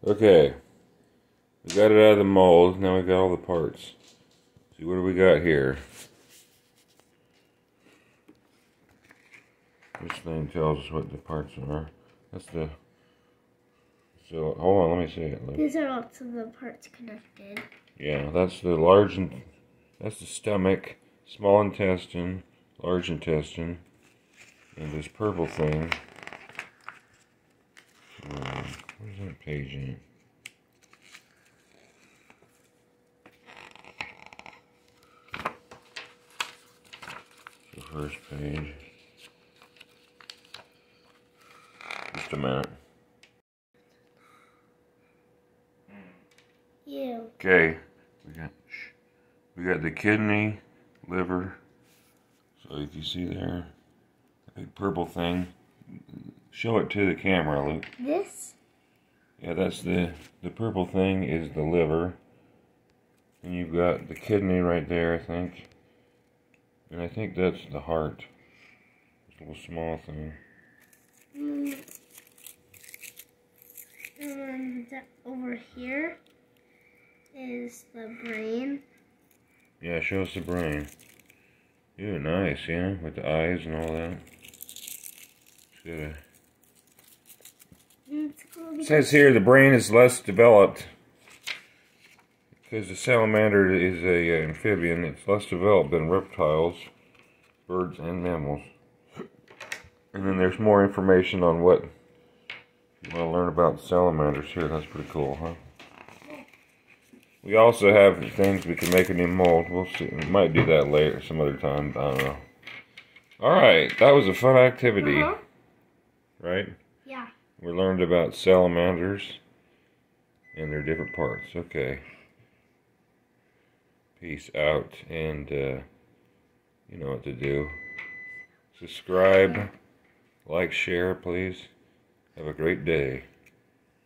Okay, we got it out of the mold. Now we got all the parts. See, what do we got here? This thing tells us what the parts are. That's the... So, hold on, let me see it. Look. These are also the parts connected. Yeah, that's the large... That's the stomach, small intestine, large intestine, and this purple thing. Where's that page in? The first page. Just a minute. You. Okay, we got the kidney, liver. So if you see there, the big purple thing. Show it to the camera, Luke. This? Yeah, that's the purple thing is the liver. And you've got the kidney right there, I think. And I think that's the heart. This little small thing. And over here is the brain. Yeah, show us the brain. Ooh, nice, yeah, with the eyes and all that. It says here the brain is less developed because the salamander is a amphibian. It's less developed than reptiles, birds, and mammals. And then there's more information on what you want to learn about salamanders here. That's pretty cool, huh? We also have things we can make a new mold. We'll see. We might do that later, some other time. I don't know. Alright, that was a fun activity. Right? Yeah. We learned about salamanders and their different parts. Okay. Peace out. And you know what to do. Subscribe, like, share, please. Have a great day.